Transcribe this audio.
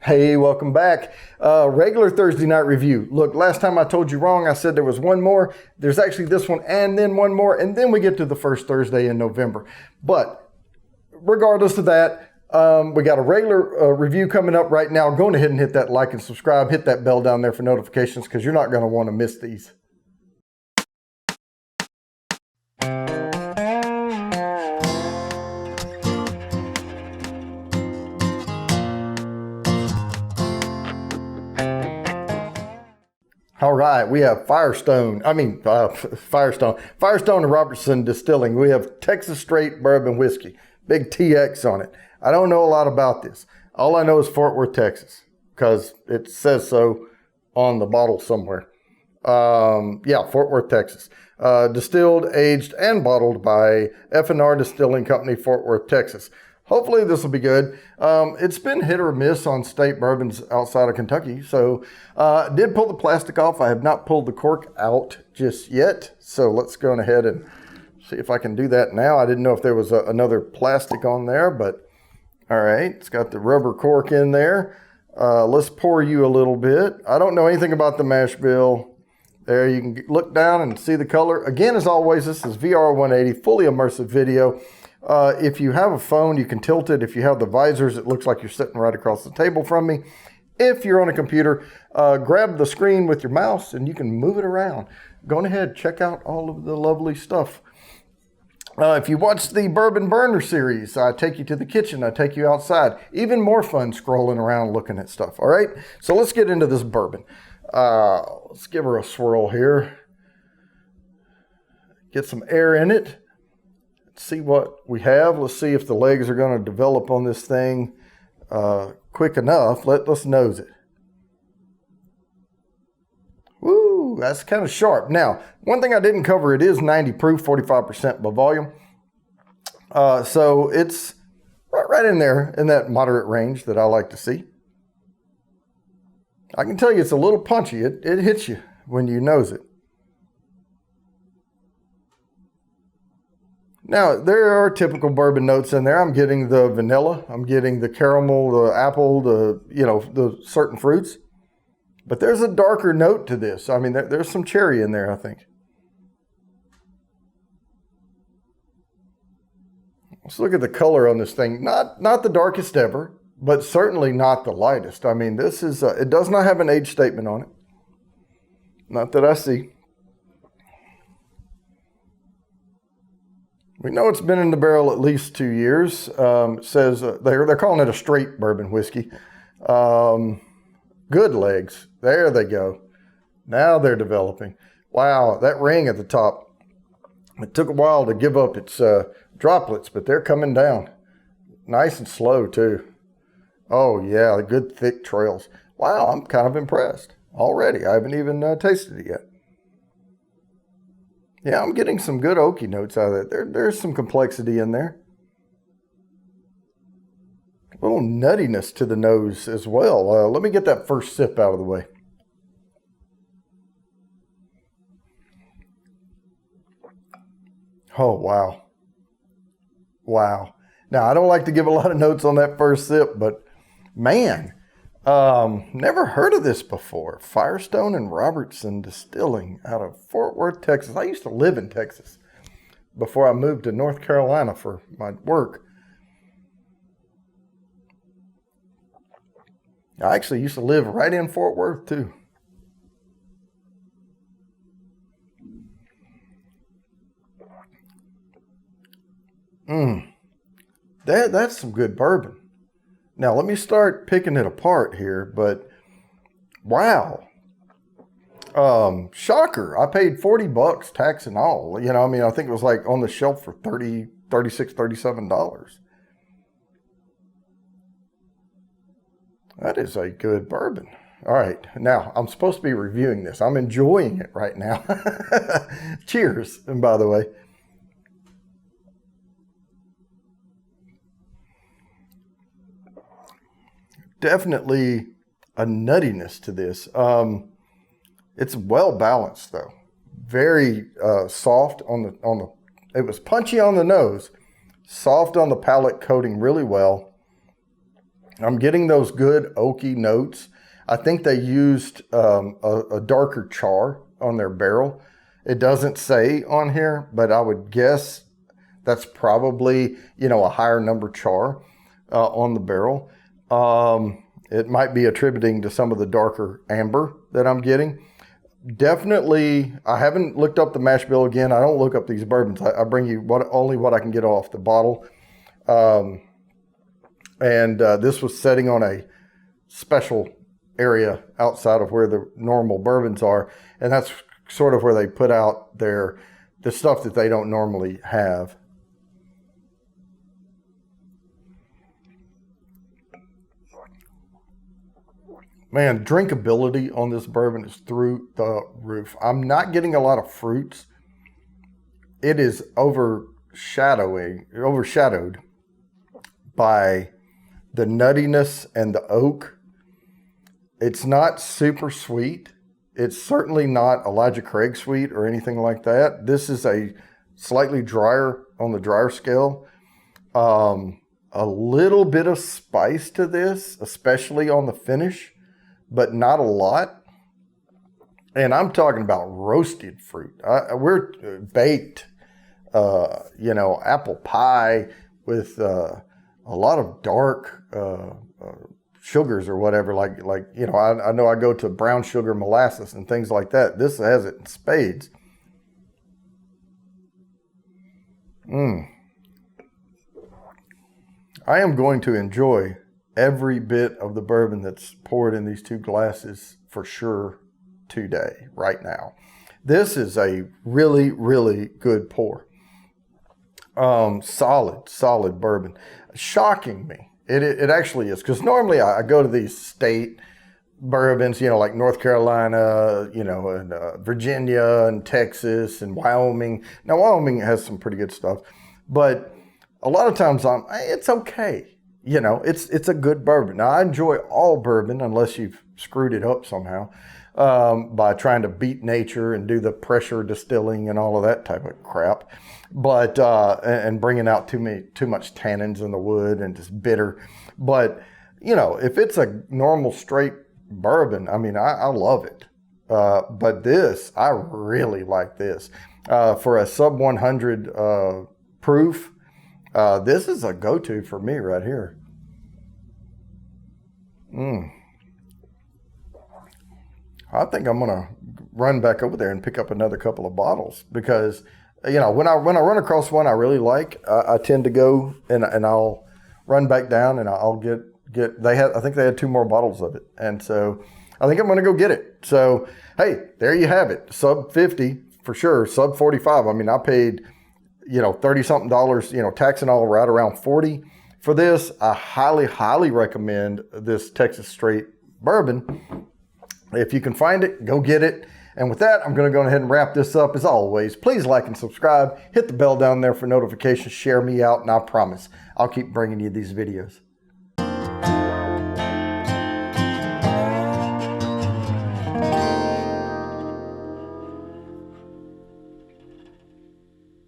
Hey, welcome back. Regular Thursday night review. Look, last time I told you wrong. I said there was one more. There's actually this one and then one more, and then we get to the first Thursday in November. But regardless of that, we got a regular review coming up right now. Go ahead and hit that like and subscribe. Hit that bell down there for notifications because you're not going to want to miss these. All right, we have Firestone and Robertson Distilling. We have Texas Straight Bourbon Whiskey, big TX on it. I don't know a lot about this. All I know is Fort Worth, Texas, because it says so on the bottle somewhere. Fort Worth, Texas. Distilled, aged, and bottled by F&R Distilling Company, Fort Worth, Texas. Hopefully this will be good. It's been hit or miss on state bourbons outside of Kentucky. So did pull the plastic off. I have not pulled the cork out just yet. So let's go ahead and see if I can do that now. I didn't know if there was another plastic on there, but all right. It's got the rubber cork in there. Let's pour you a little bit. I don't know anything about the mash bill. There you can look down and see the color. Again, as always, this is VR180, fully immersive video. If you have a phone, you can tilt it. If you have the visors, it looks like you're sitting right across the table from me. If you're on a computer, grab the screen with your mouse and you can move it around. Go ahead, check out all of the lovely stuff. If you watch the Bourbon Burner series, I take you to the kitchen, I take you outside. Even more fun scrolling around looking at stuff, all right? So let's get into this bourbon. Let's give her a swirl here. Get some air in it. See what we have. Let's see if the legs are going to develop on this thing quick enough. Let's nose it. Woo, that's kind of sharp. Now, one thing I didn't cover, it is 90 proof, 45% by volume. So it's right in there in that moderate range that I like to see. I can tell you it's a little punchy. It hits you when you nose it. Now, there are typical bourbon notes in there. I'm getting the vanilla. I'm getting the caramel, the apple, the certain fruits. But there's a darker note to this. I mean, there's some cherry in there, I think. Let's look at the color on this thing. Not the darkest ever, but certainly not the lightest. I mean, this is, it does not have an age statement on it. Not that I see. We know it's been in the barrel at least 2 years. It says they're calling it a straight bourbon whiskey. Good legs. There they go. Now they're developing. Wow, that ring at the top. It took a while to give up its droplets, but they're coming down. Nice and slow, too. Oh, yeah, good thick trails. Wow, I'm kind of impressed already. I haven't even tasted it yet. Yeah, I'm getting some good oaky notes out of it. There's some complexity in there. A little nuttiness to the nose as well. Let me get that first sip out of the way. Oh, wow. Wow. Now, I don't like to give a lot of notes on that first sip, but man, never heard of this before. Firestone and Robertson Distilling out of Fort Worth, Texas. I used to live in Texas before I moved to North Carolina for my work. I actually used to live right in Fort Worth too. That's some good bourbon. Now, let me start picking it apart here, but wow. Shocker. I paid $40, tax and all. You know, I mean, I think it was like on the shelf for $36, $37. That is a good bourbon. All right. Now, I'm supposed to be reviewing this. I'm enjoying it right now. Cheers. And by the way, definitely a nuttiness to this. It's well balanced though. Very soft on the. It was punchy on the nose, soft on the palate, coating really well. I'm getting those good oaky notes. I think they used a darker char on their barrel. It doesn't say on here, but I would guess that's probably, you know, a higher number char on the barrel. It might be attributing to some of the darker amber that I'm getting. Definitely, I haven't looked up the mash bill again. I don't look up these bourbons. I bring you only what I can get off the bottle. This was setting on a special area outside of where the normal bourbons are. And that's sort of where they put out the stuff that they don't normally have. Man, drinkability on this bourbon is through the roof. I'm not getting a lot of fruits. It is overshadowed by the nuttiness and the oak. It's not super sweet. It's certainly not Elijah Craig sweet or anything like that. This is a slightly drier, on the drier scale. A little bit of spice to this, especially on the finish, but not a lot. And I'm talking about roasted fruit. We're baked, apple pie with a lot of dark sugars or whatever. I know I go to brown sugar molasses and things like that. This has it in spades. I am going to enjoy every bit of the bourbon that's poured in these two glasses for sure today, right now. This is a really, really good pour. Solid bourbon. Shocking me. It actually is, because normally I go to these state bourbons, like North Carolina, and Virginia and Texas and Wyoming. Now, Wyoming has some pretty good stuff, but a lot of times it's okay. It's a good bourbon. Now, I enjoy all bourbon unless you've screwed it up somehow by trying to beat nature and do the pressure distilling and all of that type of crap. But and bringing out too much tannins in the wood and just bitter. But if it's a normal straight bourbon, I love it. But this, I really like this for a sub 100 proof. This is a go-to for me right here. I think I'm gonna run back over there and pick up another couple of bottles, because when I run across one I really like, I tend to go and I'll run back down and I'll get. I think they had 2 more bottles of it, and so I think I'm gonna go get it. So hey, there you have it. Sub 50 for sure. Sub 45. I paid $30 something, tax and all, right around 40 for this. I highly recommend this Texas straight bourbon. If you can find it, go get it. And with that, I'm going to go ahead and wrap this up. As always, please like and subscribe. Hit the bell down there for notifications. Share me out, and I promise I'll keep bringing you these videos.